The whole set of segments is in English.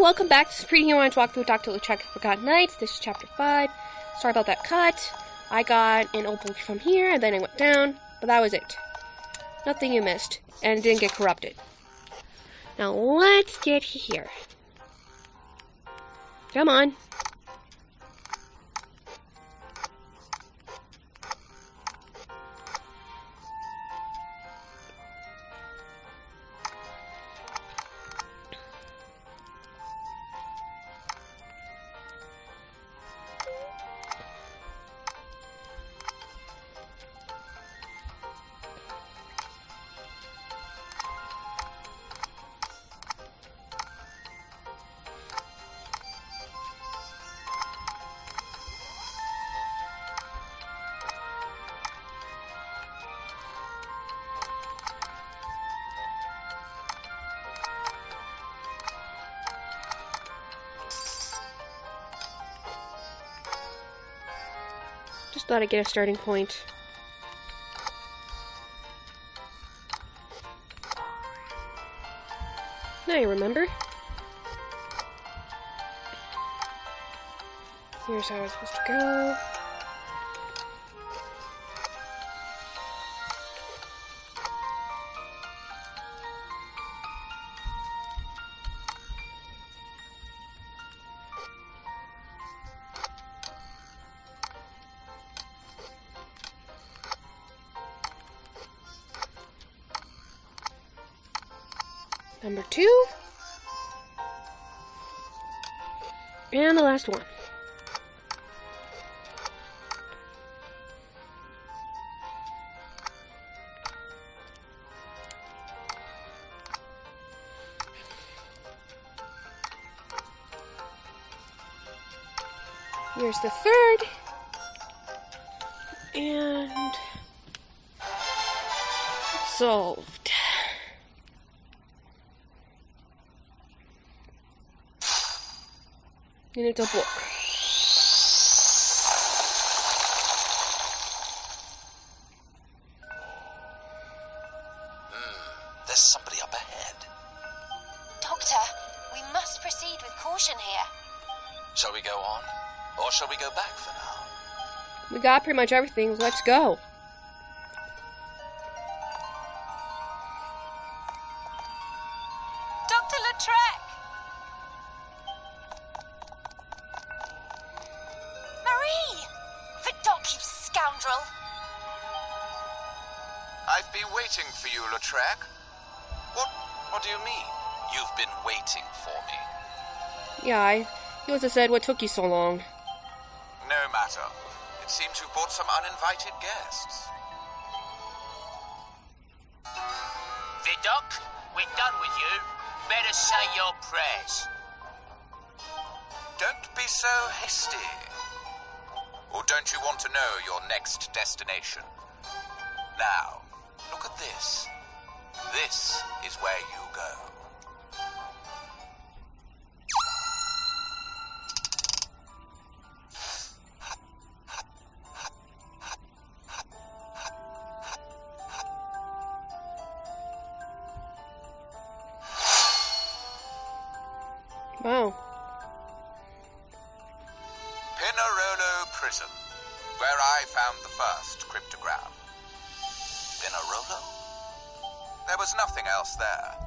welcome back. This is Pretty Here. I want to walk through Doctor Lautrec Forgotten Nights. This is Chapter 5. Sorry about that cut. I got an opal from here, and then I went down, but that was it. Nothing you missed, and it didn't get corrupted. Now, let's get here. Come on. Just thought I'd get a starting point. Now you remember. Here's how I was supposed to go. Number 2. And the last one. Here's the 3rd. And solved. And it's a book. There's somebody up ahead. Doctor, we must proceed with caution here. Shall we go on? Or shall we go back for now? We got pretty much everything. Let's go. Doctor Lautrec! Marie! Vidoq, you scoundrel! I've been waiting for you, Lautrec. What do you mean? You've been waiting for me. Yeah, he must have said, what took you so long? No matter. It seems you brought some uninvited guests. Vidoq, we're done with you. Better say your prayers. Don't be so hasty. Or don't you want to know your next destination? Now, look at this. This is where you go. Wow. Pinarolo Prison, where I found the first cryptogram. Pinarolo? There was nothing else there.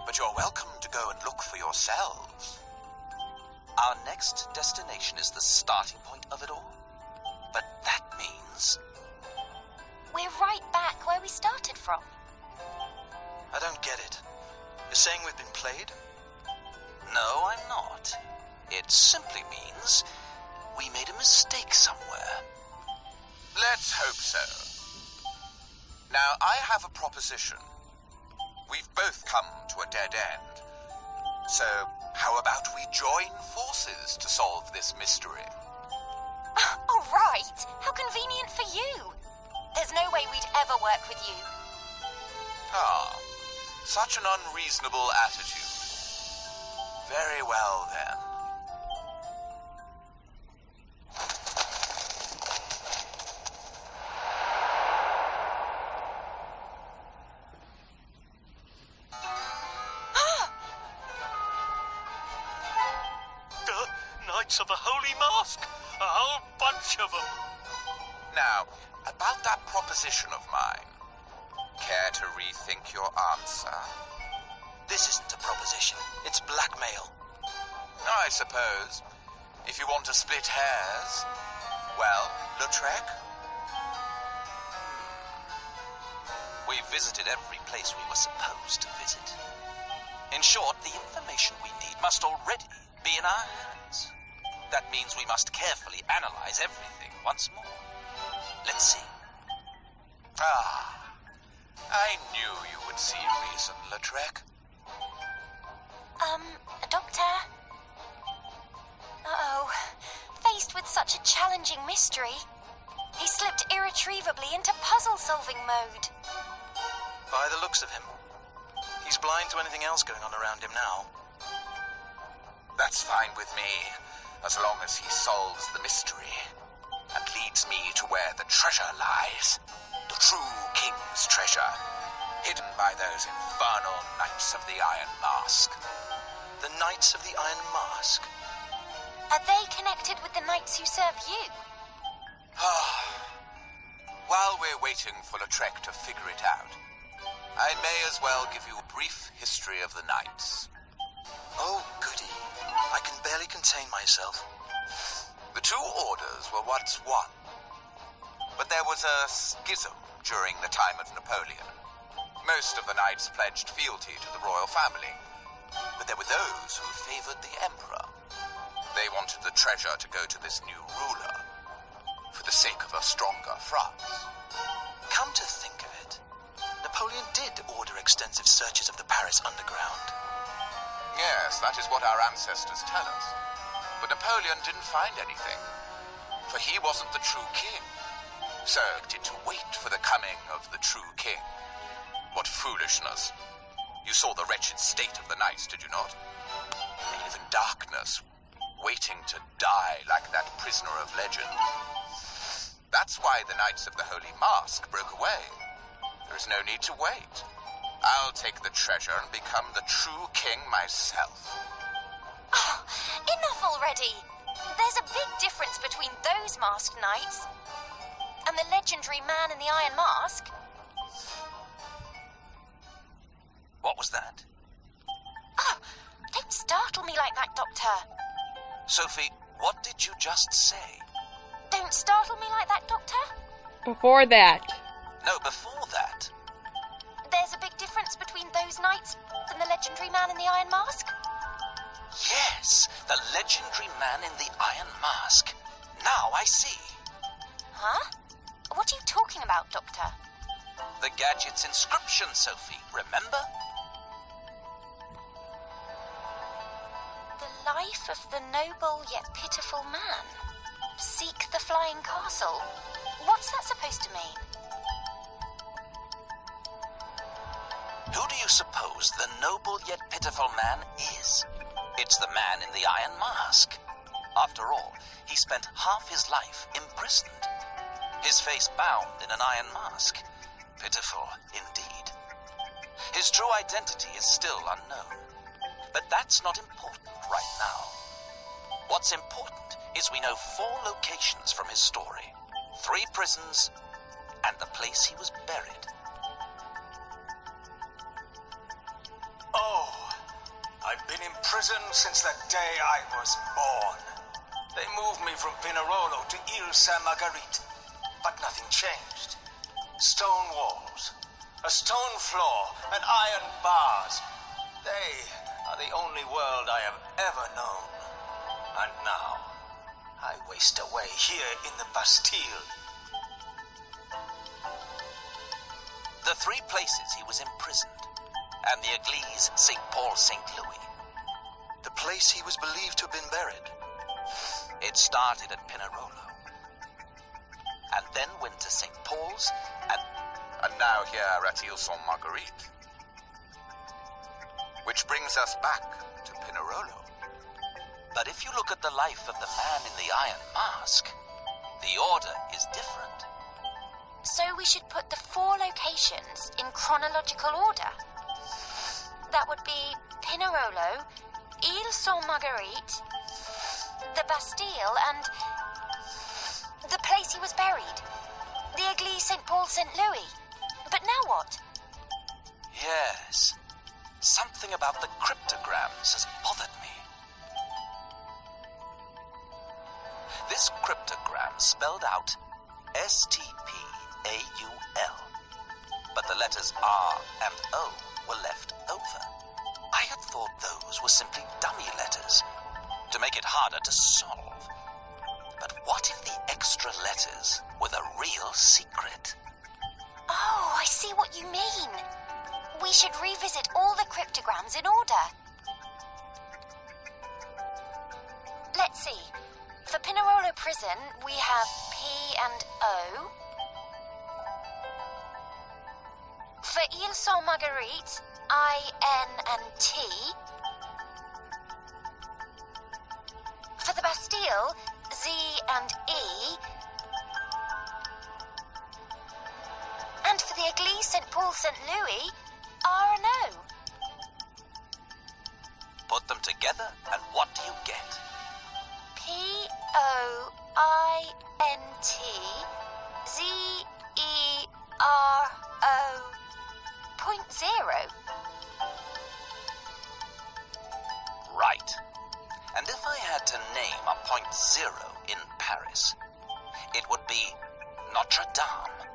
But you're welcome to go and look for yourselves. Our next destination is the starting point of it all. But that means... We're right back where we started from. I don't get it. You're saying we've been played? No, I'm not. It simply means we made a mistake somewhere. Let's hope so. Now, I have a proposition. We've both come to a dead end. So, how about we join forces to solve this mystery? All right. How convenient for you. There's no way we'd ever work with you. Ah, such an unreasonable attitude. Very well, then. Knights of the Holy Mask. A whole bunch of them. Now, about that proposition of mine. Care to rethink your answer? This isn't a proposition. It's blackmail. I suppose. If you want to split hairs. Well, Lautrec? We've visited every place we were supposed to visit. In short, the information we need must already be in our hands. That means we must carefully analyze everything once more. Let's see. I knew you would see reason, Lautrec. Doctor? Uh-oh. Faced with such a challenging mystery, he slipped irretrievably into puzzle-solving mode. By the looks of him, he's blind to anything else going on around him now. That's fine with me, as long as he solves the mystery and leads me to where the treasure lies. The true king's treasure, hidden by those infernal Knights of the Iron Mask. The Knights of the Iron Mask? Are they connected with the knights who serve you? While we're waiting for Lautrec to figure it out, I may as well give you a brief history of the Knights. Oh, goody. I can barely contain myself. The two orders were once one, but there was a schism during the time of Napoleon. Most of the knights pledged fealty to the royal family, but there were those who favored the emperor. They wanted the treasure to go to this new ruler, for the sake of a stronger France. Come to think of it, Napoleon did order extensive searches of the Paris underground. Yes, that is what our ancestors tell us. But Napoleon didn't find anything, for he wasn't the true king. So he had to wait for the coming of the true king. What foolishness. You saw the wretched state of the knights, did you not? They live in darkness, waiting to die like that prisoner of legend. That's why the Knights of the Holy Mask broke away. There is no need to wait. I'll take the treasure and become the true king myself. Oh, enough already! There's a big difference between those masked knights and the legendary man in the Iron Mask. What was that? Oh, don't startle me like that, Doctor. Sophie, what did you just say? Don't startle me like that, Doctor. Before that. No, before that. There's a big difference between those knights and the legendary man in the Iron Mask? Yes, the legendary man in the Iron Mask. Now I see. Huh? What are you talking about, Doctor? The gadget's inscription, Sophie, remember? The life of the noble yet pitiful man. Seek the flying castle. What's that supposed to mean? Who do you suppose the noble yet pitiful man is? It's the man in the Iron Mask. After all, he spent half his life imprisoned. His face bound in an iron mask. Pitiful, indeed. His true identity is still unknown. But that's not important right now. What's important is we know 4 locations from his story. 3 prisons, and the place he was buried. Oh, I've been in prison since the day I was born. They moved me from Pinerolo to Ile Sainte-Marguerite, but nothing changed. Stone walls, a stone floor, and iron bars. They are the only world I have ever known. And now, I waste away here in the Bastille. The 3 places he was imprisoned, and the Église St. Paul St. Louis. The place he was believed to have been buried. It started at Pinerolo, and then went to St. Paul's, and now here at Ile Sainte-Marguerite. Which brings us back to Pinerolo. But if you look at the life of the man in the Iron Mask, the order is different. So we should put the 4 locations in chronological order. That would be Pinerolo, Ile Sainte-Marguerite, the Bastille, and the place he was buried. The Église St. Paul St. Louis. But now what? Yes. Something about the cryptograms has bothered me. This cryptogram spelled out STPAUL, but the letters R and O were left over. I had thought those were simply dummy letters to make it harder to solve. But what if the extra letters were the real secret? Oh, I see what you mean. We should revisit all the cryptograms in order. Let's see. For Pinerolo Prison, we have P and O. For Ile Sainte Marguerite, I, N and T. For the Bastille, Z and E. And for the Église St. Paul St. Louis, R and O. Put them together, and what do you get? P-O-I-N-T-Z-E-R-O.0. Right. And if I had to name a point zero in Paris, it would be Notre Dame.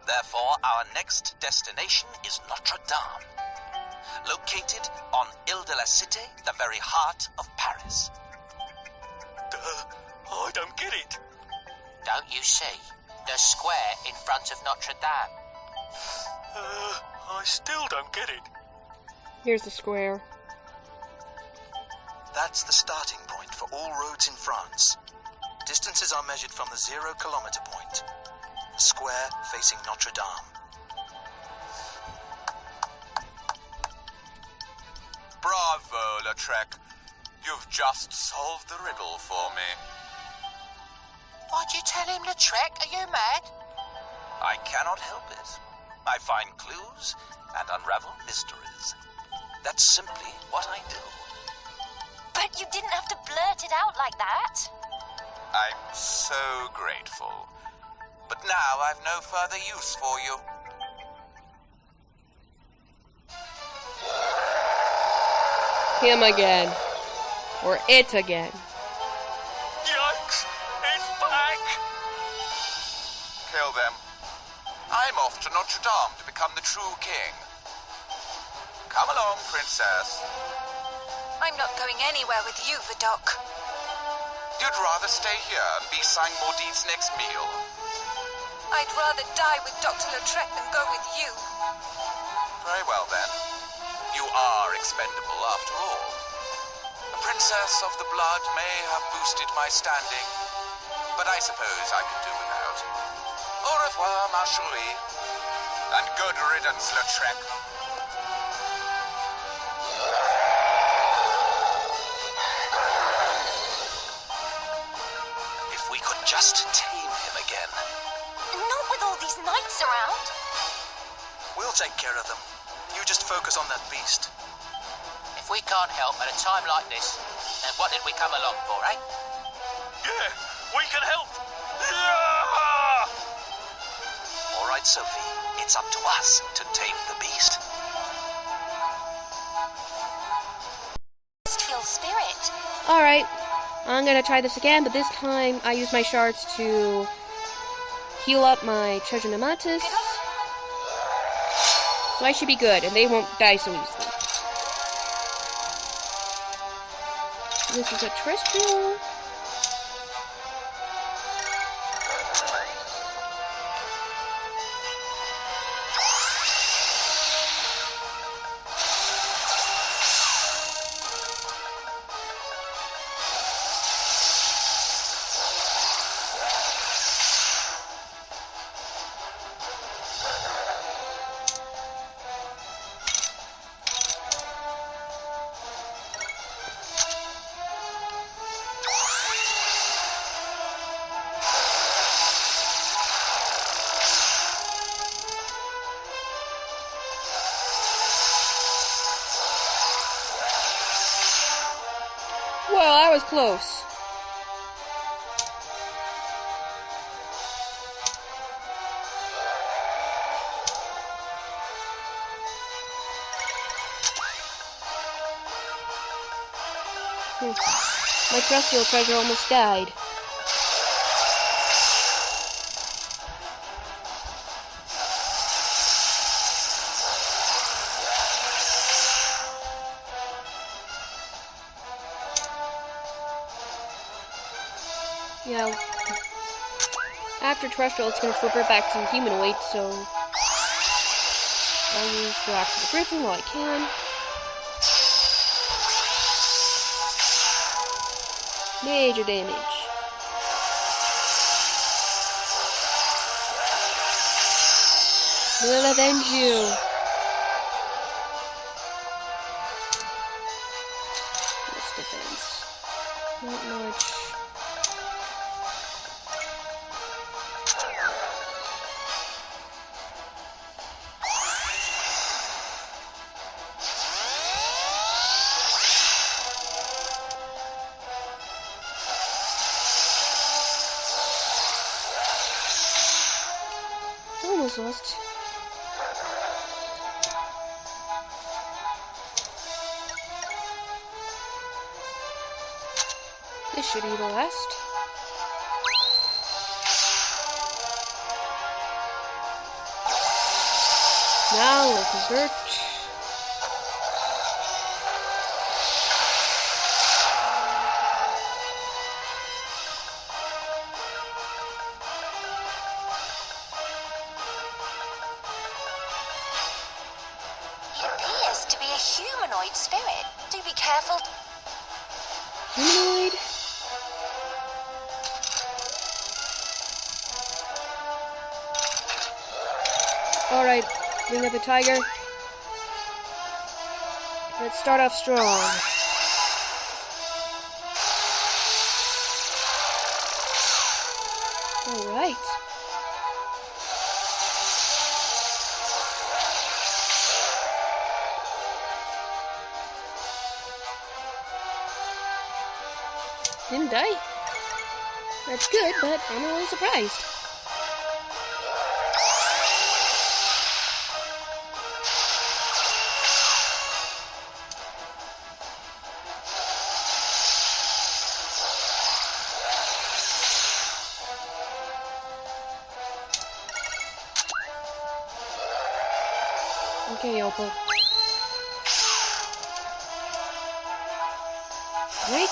Therefore, our next destination is Notre Dame, located on Ile de la Cité, the very heart of Paris. I don't get it. Don't you see? The square in front of Notre Dame. I still don't get it. Here's the square. That's the starting point for all roads in France. Distances are measured from the 0-kilometer point. The square facing Notre Dame. Bravo, Lautrec. You've just solved the riddle for me. Why'd you tell him, Lautrec? Are you mad? I cannot help it. I find clues and unravel mysteries. That's simply what I do. But you didn't have to blurt it out like that. I'm so grateful. But now I've no further use for you. Him again. Or it again. Yikes! It's back! Kill them. I'm off to Notre Dame to become the true king. Come along, princess. I'm not going anywhere with you, Vidoq. You'd rather stay here and be Saint Maudit's next meal. I'd rather die with Dr. Lautrec than go with you. Very well, then. You are expendable, after all. A princess of the blood may have boosted my standing, but I suppose I could do without. Au revoir, ma chérie. And good riddance, Lautrec. If we could just tame him again. Not with all these knights around. We'll take care of them. You just focus on that beast. If we can't help at a time like this, then what did we come along for, eh? Yeah, we can help. All right, Sophie. It's up to us to tame the beast. Heal spirit. Alright, I'm gonna try this again, but this time I use my shards to heal up my treasure Animatus. So I should be good, and they won't die so easily. This is a terrestrial. Well, I was close. My terrestrial treasure almost died. Yeah. After terrestrial, it's going to revert back to humanoid, so I'll use the rocks of the griffin while I can. Major damage. We'll avenge you. What's defense? Not much. Almost lost. This should be the last. Now we'll convert. Humanoid spirit. Do be careful. Humanoid? Alright, bring up the tiger. Let's start off strong. Alright. Didn't die. That's good, but I'm a little surprised. Okay, Opal. Right.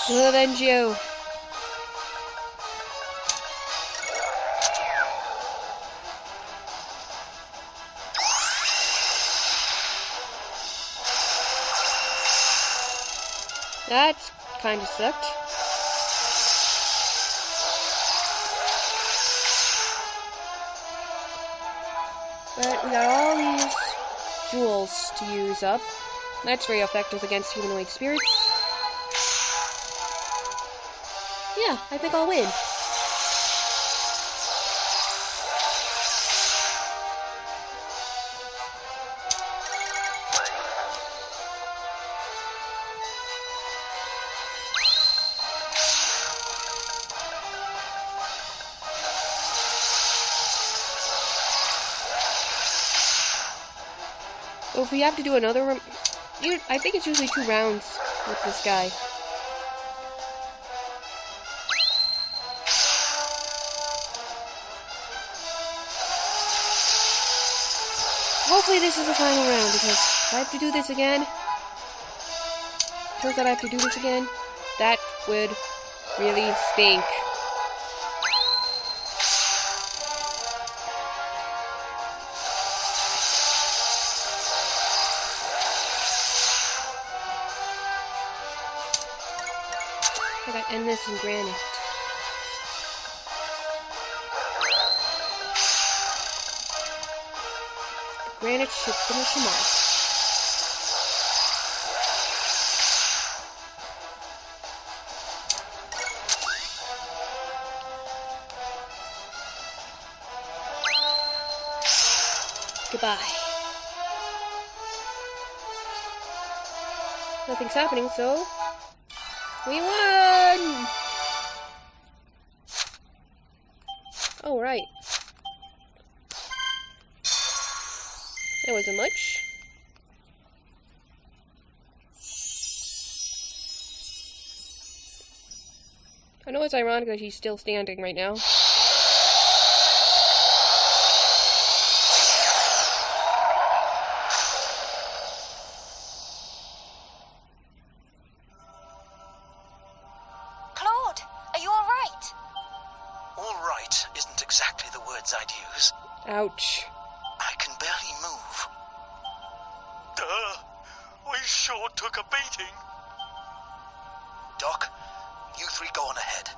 We'll avenge you. That kind of sucked. But we got all these jewels to use up. That's very effective against humanoid spirits. Yeah, I think I'll win. So if we have to do another round, I think it's usually 2 rounds with this guy. Hopefully this is the final round, because if I have to do this again, turns out I have to do this again, that would really stink. I gotta end this in granite. Granite should finish him off. Goodbye. Nothing's happening, so we won! Oh, right. That wasn't much. I know it's ironic that he's still standing right now. Claude, are you alright? All right isn't exactly the words I'd use. Ouch. I can barely move. Duh! We sure took a beating. Doc, you three go on ahead.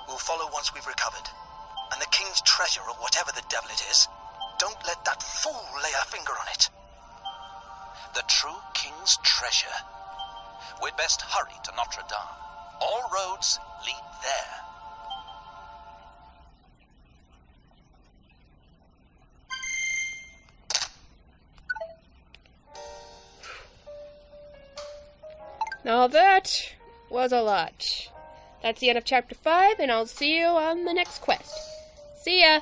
We'll follow once we've recovered. And the King's treasure, or whatever the devil it is, don't let that fool lay a finger on it. The true King's treasure. We'd best hurry to Notre Dame. All roads lead there. Now that was a lot. That's the end of chapter 5, and I'll see you on the next quest. See ya!